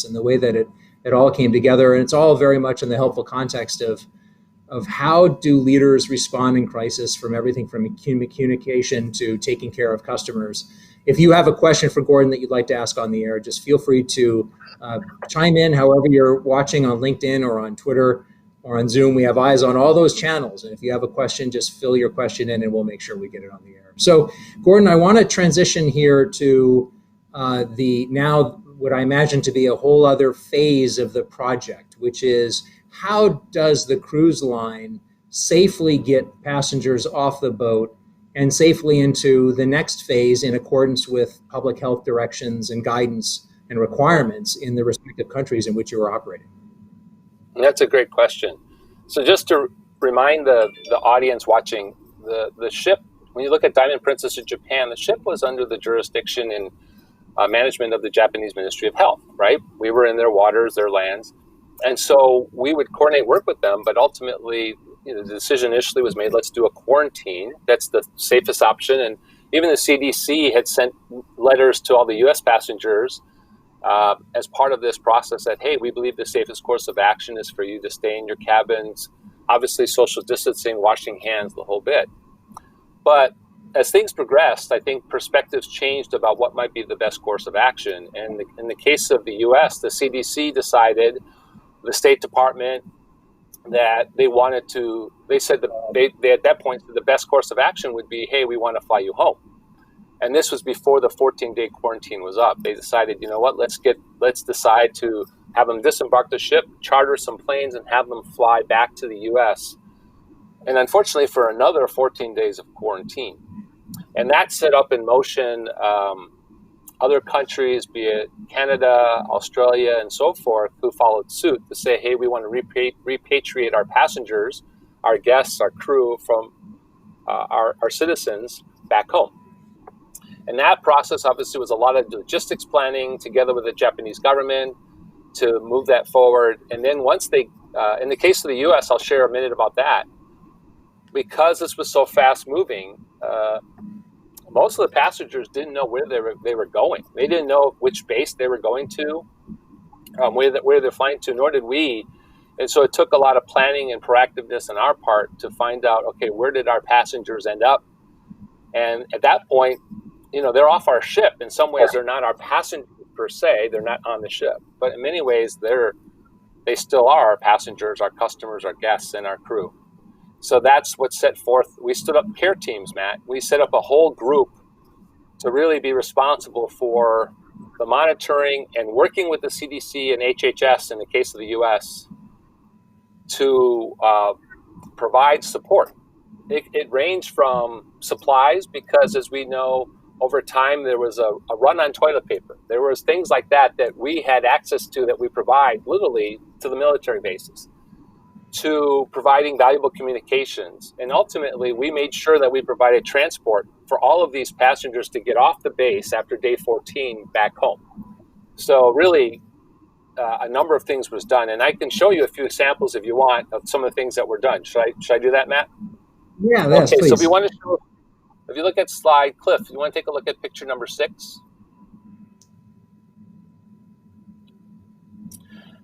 and the way that it all came together. And it's all very much in the helpful context of how do leaders respond in crisis, from everything from communication to taking care of customers. If you have a question for Gordon that you'd like to ask on the air, just feel free to chime in however you're watching on LinkedIn or on Twitter or on Zoom. We have eyes on all those channels. And if you have a question, just fill your question in and we'll make sure we get it on the air. So Gordon, I want to transition here to now what I imagine to be a whole other phase of the project, which is how does the cruise line safely get passengers off the boat and safely into the next phase in accordance with public health directions and guidance and requirements in the respective countries in which you are operating? That's a great question. So just to remind the audience watching, the ship, when you look at Diamond Princess in Japan, the ship was under the jurisdiction and management of the Japanese Ministry of Health, right? We were in their waters, their lands. And so we would coordinate work with them, but ultimately, the decision initially was made, let's do a quarantine. That's the safest option. And even the CDC had sent letters to all the US passengers as part of this process that, hey, we believe the safest course of action is for you to stay in your cabins, obviously social distancing, washing hands, the whole bit. But as things progressed, I think perspectives changed about what might be the best course of action. And in the case of the US, the CDC decided, the State Department, that they wanted to, they said that they at that point, the best course of action would be, hey, we want to fly you home. And this was before the 14-day quarantine was up. They decided, you know what, let's decide to have them disembark the ship, charter some planes, and have them fly back to the US. And unfortunately, for another 14 days of quarantine. And that set up in motion other countries, be it Canada, Australia, and so forth, who followed suit to say, hey, we want to repatriate our passengers, our guests, our crew from our citizens back home. And that process obviously was a lot of logistics planning together with the Japanese government to move that forward. And then once they, in the case of the US, I'll share a minute about that. Because this was so fast moving, most of the passengers didn't know where they were going. They didn't know which base they were going to, where they're flying to, nor did we. And so it took a lot of planning and proactiveness on our part to find out, okay, where did our passengers end up? And at that point, they're off our ship. In some ways, they're not our passengers per se. They're not on the ship. But in many ways, they still are our passengers, our customers, our guests, and our crew. So that's what set forth. We stood up care teams, Matt. We set up a whole group to really be responsible for the monitoring and working with the CDC and HHS in the case of the US to provide support. It ranged from supplies, because as we know, over time there was a run on toilet paper. There was things like that we had access to that we provide literally to the military bases, to providing valuable communications. And ultimately, we made sure that we provided transport for all of these passengers to get off the base after day 14 back home. So really, a number of things was done. And I can show you a few samples if you want of some of the things that were done. Should I do that, Matt? Yeah, yes, okay, please. So if you want to show, if you look at slide, Cliff, you want to take a look at picture number 6?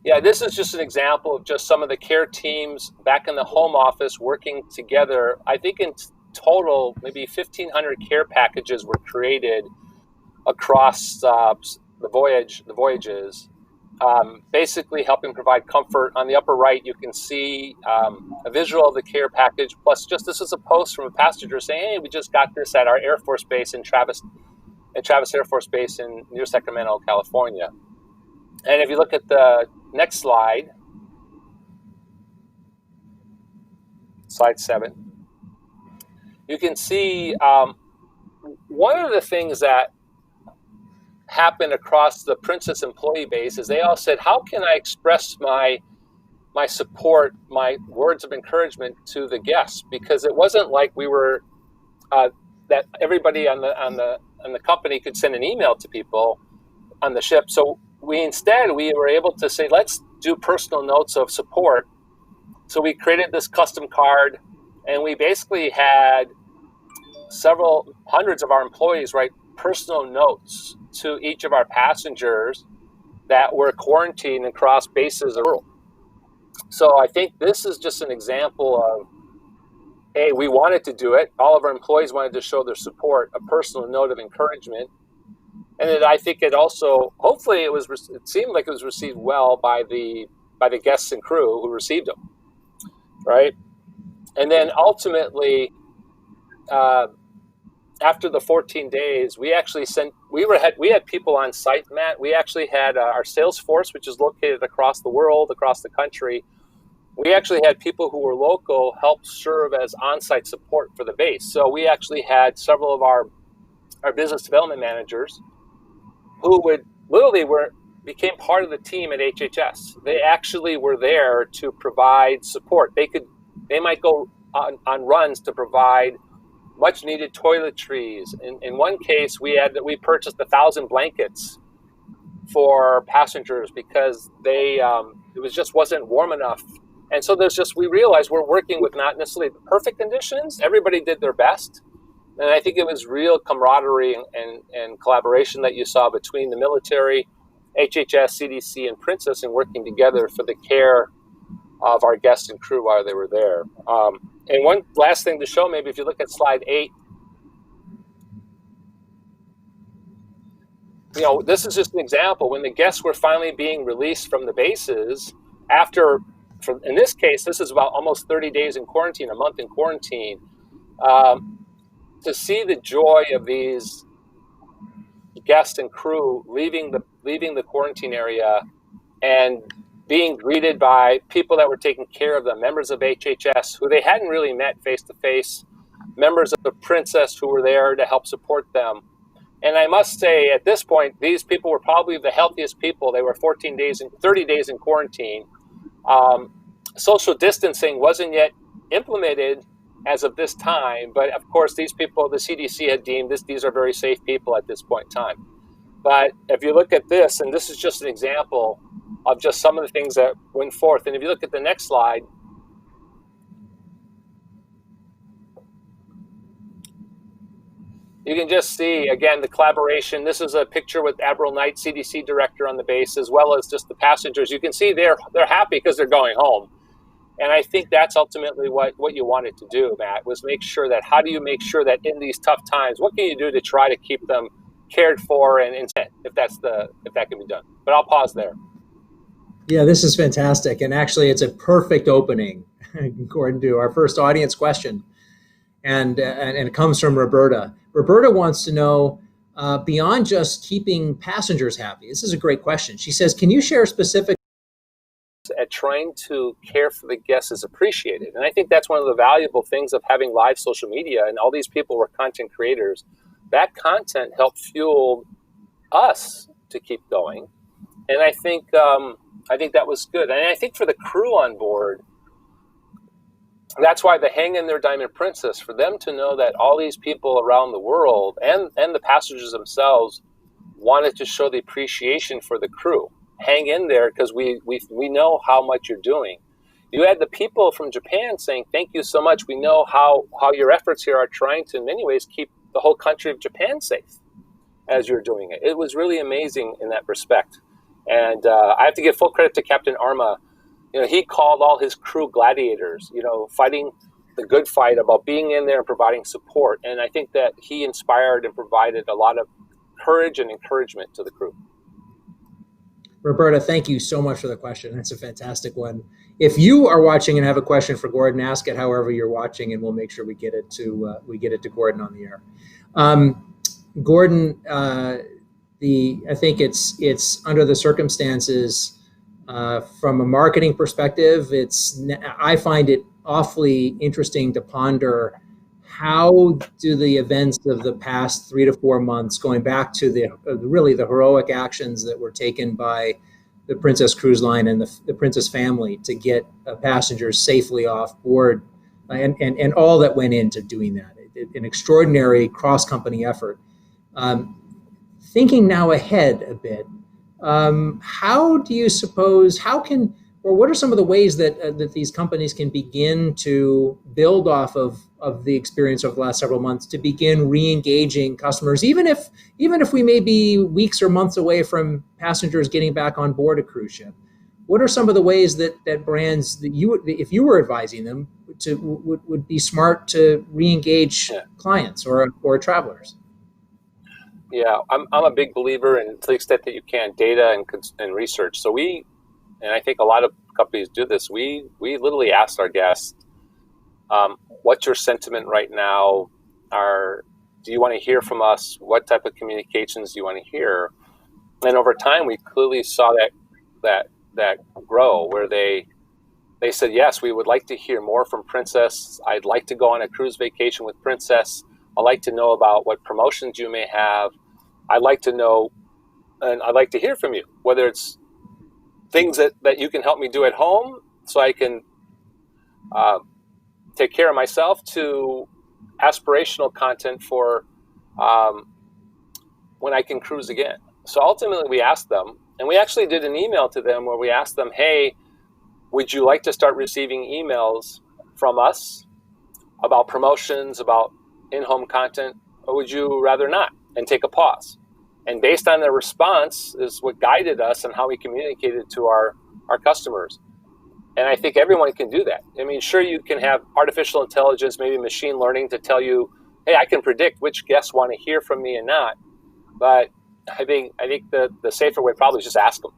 Yeah, this is just an example of just some of the care teams back in the home office working together. I think in total, maybe 1,500 care packages were created across the voyages, basically helping provide comfort. On the upper right, you can see a visual of the care package, plus just this is a post from a passenger saying, hey, we just got this at our Air Force Base in Travis Air Force Base near Sacramento, California. And if you look at the next slide, slide 7, you can see one of the things that happened across the Princess employee base is they all said, how can I express my support, my words of encouragement to the guests? Because it wasn't like we were that everybody on the company could send an email to people on the ship. So we were able to say, let's do personal notes of support. So we created this custom card, and we basically had several hundreds of our employees write personal notes to each of our passengers that were quarantined across bases of the world. So I think this is just an example of, hey, we wanted to do it. All of our employees wanted to show their support, a personal note of encouragement. And then I think it also, hopefully it seemed like it was received well by the guests and crew who received them, right? And then ultimately, after the 14 days, we actually we had people on site, Matt. We actually had our sales force, which is located across the world, across the country. We actually had people who were local help serve as on-site support for the base. So we actually had several of our business development managers who became part of the team at HHS. They actually were there to provide support. They might go on runs to provide much needed toiletries. In one case, we purchased 1,000 blankets for passengers because it wasn't warm enough. And so we realized we're working with not necessarily the perfect conditions. Everybody did their best. And I think it was real camaraderie and collaboration that you saw between the military, HHS, CDC, and Princess in working together for the care of our guests and crew while they were there. And one last thing to show, maybe if you look at slide 8, this is just an example. When the guests were finally being released from the bases, in this case, this is about almost 30 days in quarantine, a month in quarantine, to see the joy of these guests and crew leaving the quarantine area and being greeted by people that were taking care of them, members of HHS who they hadn't really met face to face, members of the Princess who were there to help support them. And I must say, at this point, these people were probably the healthiest people. They were 30 days in quarantine. Social distancing wasn't yet implemented as of this time, but of course, these people, the CDC had deemed these are very safe people at this point in time. But if you look at this, and this is just an example of just some of the things that went forth. And if you look at the next slide, you can just see, again, the collaboration. This is a picture with Admiral Knight, CDC director on the base, as well as just the passengers. You can see they're happy because they're going home. And I think that's ultimately what you wanted to do, Matt, was make sure that, how do you make sure that in these tough times, what can you do to try to keep them cared for and intent, if that can be done. But I'll pause there. Yeah, this is fantastic. And actually, it's a perfect opening, Gordon, to our first audience question. And it comes from Roberta. Roberta wants to know, beyond just keeping passengers happy, this is a great question. She says, can you share specific at trying to care for the guests is appreciated? And I think that's one of the valuable things of having live social media, and all these people were content creators. That content helped fuel us to keep going. And I think that was good. And I think for the crew on board, that's why the Hang in There Diamond Princess, for them to know that all these people around the world and the passengers themselves wanted to show the appreciation for the crew. Hang in there, because we know how much you're doing. You had the people from Japan saying, thank you so much. We know how your efforts here are trying to, in many ways, keep the whole country of Japan safe as you're doing it. It was really amazing in that respect. And I have to give full credit to Captain Arma. He called all his crew gladiators, fighting the good fight about being in there and providing support. And I think that he inspired and provided a lot of courage and encouragement to the crew. Roberta, thank you so much for the question. That's a fantastic one. If you are watching and have a question for Gordon, ask it however you're watching, and we'll make sure we get it to Gordon on the air. Gordon, I think it's under the circumstances. From a marketing perspective, I find it awfully interesting to ponder how do the events of the past 3 to 4 months, going back to the heroic actions that were taken by the Princess Cruise Line and the Princess family to get passengers safely off board, and all that went into doing that, an extraordinary cross-company effort. Thinking now ahead a bit, how can what are some of the ways that that these companies can begin to build off of the experience over the last several months to begin re-engaging customers, even if we may be weeks or months away from passengers getting back on board a cruise ship? What are some of the ways that brands that you, if you were advising them, would be smart to re-engage clients or travelers? Yeah, I'm a big believer in, to the extent that you can, data and research. So and I think a lot of companies do this, we literally ask our guests, what's your sentiment right now? Do you want to hear from us? What type of communications do you want to hear? And over time, we clearly saw that grow, where they said, yes, we would like to hear more from Princess. I'd like to go on a cruise vacation with Princess. I'd like to know about what promotions you may have. I'd like to know, and I'd like to hear from you, whether it's things that you can help me do at home so I can take care of myself, to aspirational content for when I can cruise again. So ultimately we asked them, and we actually did an email to them where we asked them, hey, would you like to start receiving emails from us about promotions, about in-home content, or would you rather not, and take a pause? And based on their response is what guided us and how we communicated to our customers. And I think everyone can do that. I mean, sure, you can have artificial intelligence, maybe machine learning, to tell you, hey, I can predict which guests want to hear from me and not. But I think the safer way probably is just ask them.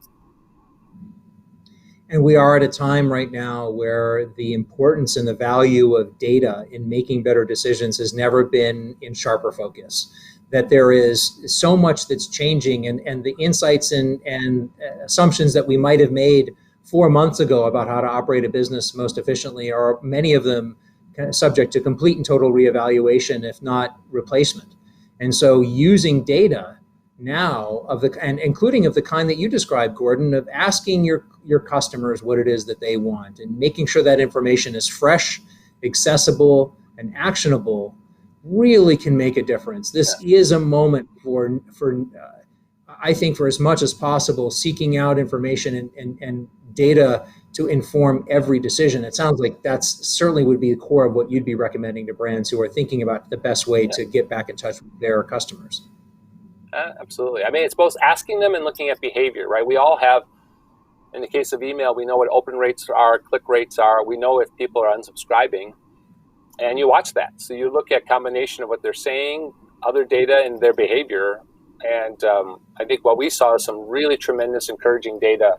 And we are at a time right now where the importance and the value of data in making better decisions has never been in sharper focus. That there is so much that's changing, and the insights and assumptions that we might have made 4 months ago about how to operate a business most efficiently are, many of them, kind of subject to complete and total reevaluation, if not replacement. And so using data now and including of the kind that you described, Gordon, of asking your customers what it is that they want and making sure that information is fresh, accessible, and actionable, really can make a difference. This is a moment for I think, for as much as possible, seeking out information and data to inform every decision. It sounds like that's certainly would be the core of what you'd be recommending to brands who are thinking about the best way to get back in touch with their customers. Absolutely. I mean, it's both asking them and looking at behavior, right? We all have, in the case of email, we know what open rates are, click rates are. We know if people are unsubscribing, and you watch that. So you look at combination of what they're saying, other data, and their behavior. And I think what we saw is some really tremendous encouraging data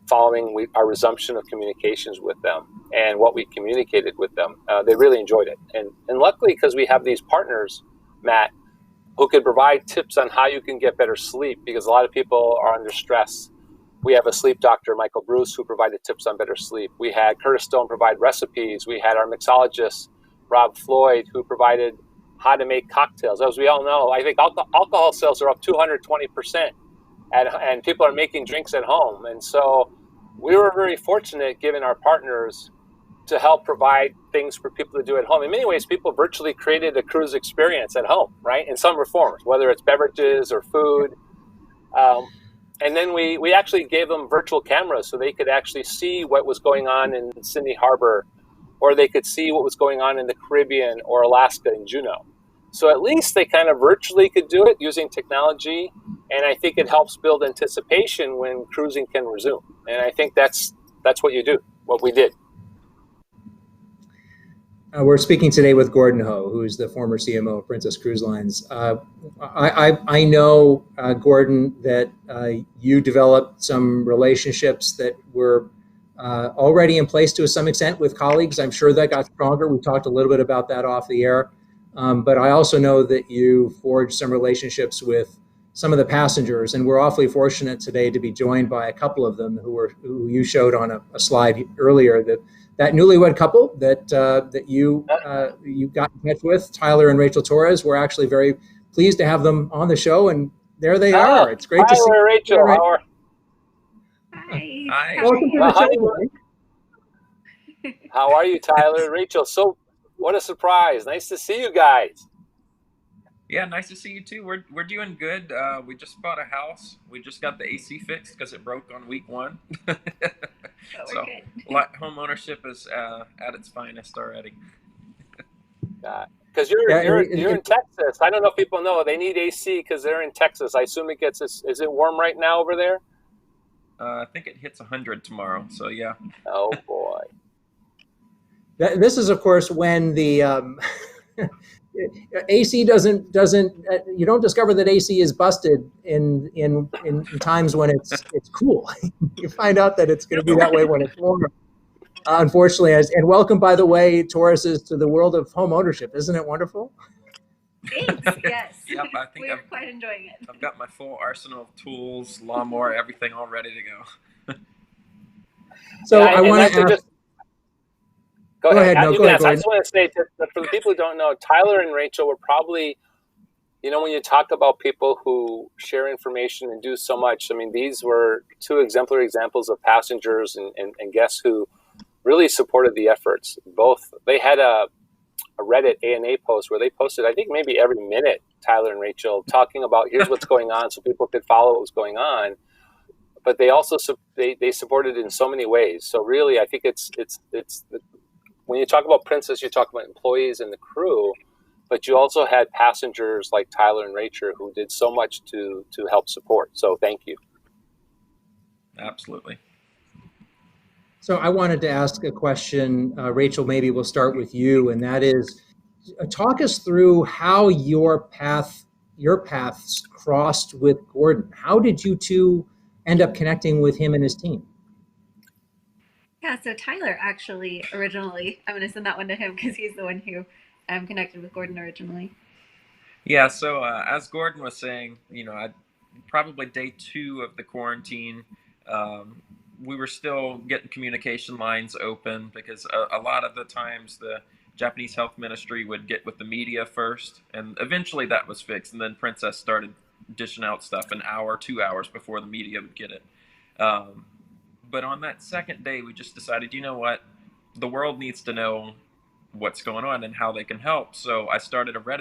following our resumption of communications with them and what we communicated with them. They really enjoyed it. And luckily, because we have these partners, Matt, who can provide tips on how you can get better sleep, because a lot of people are under stress. We have a sleep doctor, Michael Bruce, who provided tips on better sleep. We had Curtis Stone provide recipes. We had our mixologist, Rob Floyd, who provided how to make cocktails. As we all know, I think alcohol sales are up 220%, and people are making drinks at home. And so we were very fortunate, given our partners, to help provide things for people to do at home. In many ways, people virtually created a cruise experience at home, right? In some forms, whether it's beverages or food. And then we actually gave them virtual cameras so they could actually see what was going on in Sydney Harbor, or they could see what was going on in the Caribbean or Alaska in Juneau. So at least they kind of virtually could do it using technology. And I think it helps build anticipation when cruising can resume. And I think that's what you do, what we did. We're speaking today with Gordon Ho, who's the former CMO of Princess Cruise Lines. I know, Gordon, that you developed some relationships that were already in place to some extent with colleagues. I'm sure that got stronger. We talked a little bit about that off the air. But I also know that you forged some relationships with some of the passengers, and we're awfully fortunate today to be joined by a couple of them who you showed on a slide earlier, that newlywed couple that you got in touch with, Tyler and Rachel Torres. We're actually very pleased to have them on the show, and there they are. It's great to see Tyler, Rachel, how are? Hi. Welcome to the show. How are you, Tyler, Rachel? So, what a surprise! Nice to see you guys. Yeah, nice to see you too. We're doing good. We just bought a house. We just got the AC fixed because it broke on week 1. But we're So good. home ownership is at its finest already. Because you're in Texas. I don't know if people know they need AC because they're in Texas. I assume it gets. Is it warm right now over there? I think it hits 100 tomorrow. So yeah. Oh boy. This is, of course, when the AC doesn't you don't discover that AC is busted in times when it's cool. You find out that it's going to be that way when it's warm. Unfortunately, and welcome, by the way, Tauruses, to the world of home ownership. Isn't it wonderful? Thanks. Yes. Yep, I think we're quite enjoying it. I've got my full arsenal of tools, lawnmower, everything all ready to go. So I want to ask. Go ahead. No, go ahead, I just want to say that for the people who don't know, Tyler and Rachel were probably, when you talk about people who share information and do so much, I mean, these were two exemplary examples of passengers and guests who really supported the efforts. They had a Reddit A&A post where they posted, I think maybe every minute, Tyler and Rachel talking about here's what's going on so people could follow what was going on. But they also they supported it in so many ways. So really, I think it's when you talk about Princess, you talk about employees and the crew, but you also had passengers like Tyler and Rachel who did so much to help support. So thank you. Absolutely. So I wanted to ask a question, Rachel, maybe we'll start with you, and that is, talk us through how your paths crossed with Gordon. How did you two end up connecting with him and his team? Yeah, so Tyler actually originally, I'm going to send that one to him because he's the one who connected with Gordon originally. Yeah, so as Gordon was saying, probably day 2 of the quarantine, we were still getting communication lines open because a lot of the times the Japanese Health Ministry would get with the media first, and eventually that was fixed, and then Princess started dishing out stuff an hour, 2 hours before the media would get it. But on that second day, we just decided, you know what, the world needs to know what's going on and how they can help. So I started a Reddit